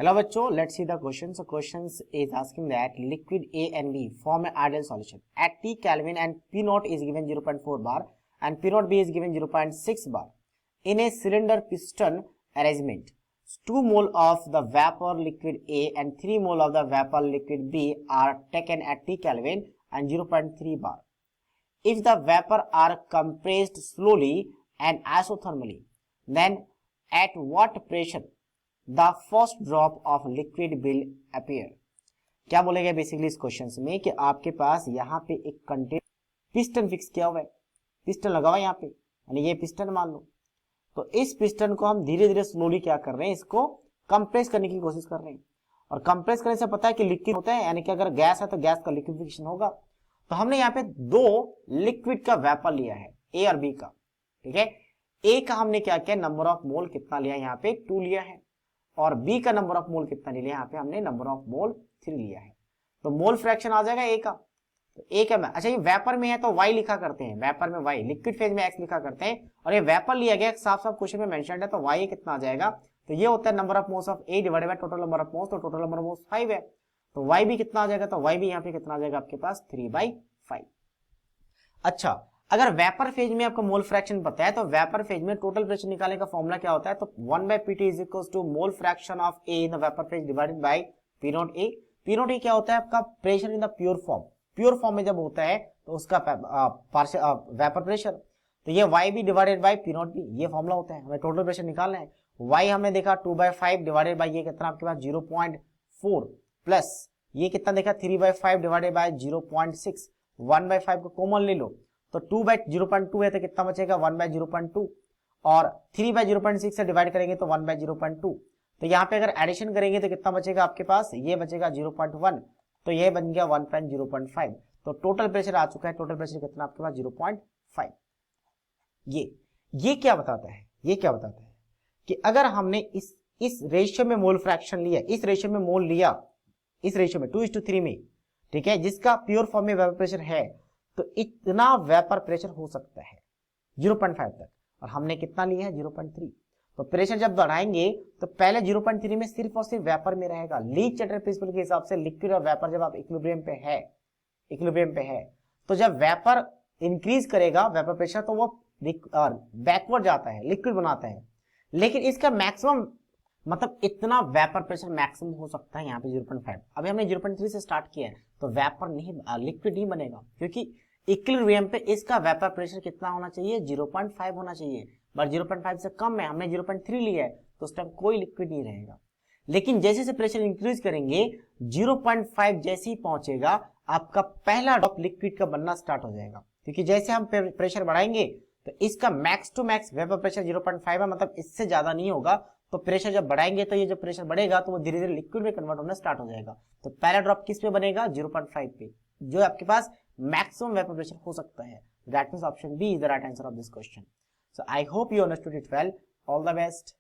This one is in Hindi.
Hello बच्चों, let's see the question. So questions is asking that liquid A and B form an ideal solution at T Kelvin and P naught is given 0.4 bar and P naught B is given 0.6 bar. In a cylinder piston arrangement, 2 mole of the vapor liquid A and 3 mole of the vapor liquid B are taken at T Kelvin and 0.3 bar. If the vapor are compressed slowly and isothermally, then at what pressure the first drop of liquid will appear. क्या बोलेगा बेसिकली इस क्वेश्चन में कि आपके पास यहाँ पे एक कंटेनर पिस्टन फिक्स किया हुआ है, पिस्टन लगा हुआ है यहाँ पे, यानी ये पिस्टन मान लो। तो इस पिस्टन को हम धीरे धीरे स्लोली क्या कर रहे हैं, इसको कंप्रेस करने की कोशिश कर रहे हैं। और कंप्रेस करने से पता है कि लिक्विड होता है, यानी कि अगर गैस है तो गैस का लिक्विफिकेशन होगा। तो हमने यहाँ पे दो लिक्विड का वेपर लिया है, ए और बी का। ठीक है, ए का हमने क्या किया, नंबर ऑफ मोल कितना लिया, यहाँ पे 2 लिया है, और बी का नंबर ऑफ मोल कितना लिया, यहाँ पे हमने नंबर ऑफ मोल 3 लिया है। तो मोल फ्रैक्शन आ जाएगा ए का। तो ए का अच्छा ये वेपर में है तो वाई लिखा करते हैं, वेपर में वाई, लिक्विड फेज में एक्स लिखा करते हैं, और ये वेपर लिया गया साफ साफ क्वेश्चन में मेंशन्ड है, तो वाई कितना आ जाएगा, तो ये होता है number of moles of A divided by total number of moles, तो टोटल नंबर ऑफ मोल्स 5 है। तो वाई भी कितना आ जाएगा, तो वाई भी यहाँ पे कितना आ जाएगा आपके पास 3/5। अच्छा, अगर वेपर फेज में आपको मोल फ्रैक्शन पता है तो वेपर फेज में टोटल प्रेशर निकालने का फॉर्मूला क्या होता है, तो 1/pt is equals to mole fraction of a in the vapour phase divided by P not a. P not a क्या होता है आपका pressure in the pure form, pure form में जब होता है तो उसका वेपर प्रेशर। तो ये y भी divided by P not be, ये फॉर्मूला होता है, हमें टोटल प्रेशर निकालना है। y हमने देखा 2/5 डिवाइडेड बाय ये कितना आपके पास 0.4 प्लस ये कितना देखा 3/5 डिवाइडेड बाय 0.6, 1/5 को कॉमन ले लो तो 2/0.2 है तो कितना बचेगा 1/0.2, और 3/0.6 से डिवाइड करेंगे तो 1/0.2। तो यहाँ पे अगर एडिशन करेंगे तो कितना बचेगा आपके पास, ये बचेगा 0.1, तो ये बन गया 1/0.5। तो टोटल प्रेशर आ चुका है, टोटल प्रेशर कितना आपके पास 0.5। ये क्या बताता है, ये क्या बताता है कि अगर हमने इस रेशियो में मोल फ्रैक्शन लिया, इस रेशियो में मोल लिया, इस रेशियो में 2:3 में, ठीक है, जिसका प्योर फॉर्म में वेपर प्रेशर है, तो इतना वेपर प्रेशर हो सकता है 0.5 तक, और हमने कितना लिया है 0.3। तो प्रेशर जब बढ़ाएंगे तो पहले 0.3 में सिर्फ और सिर्फ वेपर में रहेगा। लीच चैटर प्रिंसिपल के हिसाब से लिक्विड और वेपर जब आप इक्विलिब्रियम पे है, तो जब वेपर इंक्रीज करेगा वेपर प्रेशर तो वो बैकवर्ड जाता है, लिक्विड बनाता है, लेकिन इसका मैक्सिमम मतलब इतना वेपर प्रेशर मैक्सिमम हो सकता है यहाँ पे 0.5। अभी हमने 0.3 से स्टार्ट किया है तो वेपर नहीं, लिक्विड नहीं बनेगा, क्योंकि इक्विलिब्रियम पे इसका वेपर प्रेशर कितना होना चाहिए 0.5 होना चाहिए, बट 0.5 से कम है, हमने 0.3 लिया है तो उस टाइम कोई लिक्विड नहीं रहेगा। लेकिन जैसे से प्रेशर इंक्रीज करेंगे 0.5 जैसे ही पहुंचेगा आपका पहला ड्रॉप लिक्विड का बनना स्टार्ट हो जाएगा, क्योंकि जैसे हम प्रेशर बढ़ाएंगे तो इसका max to max vapour pressure 0.5 है, मतलब इससे ज्यादा नहीं होगा। तो प्रेशर जब बढ़ाएंगे तो ये जब प्रेशर बढ़ेगा तो वो धीरे धीरे लिक्विड में कन्वर्ट होना स्टार्ट हो जाएगा। तो पहला ड्रॉप किस पे बनेगा 0.5 पे, जो आपके पास मैक्सिमम वेपर प्रेशर हो सकता है। That means option b is the right answer of this question. So I hope you understood it well. All the best.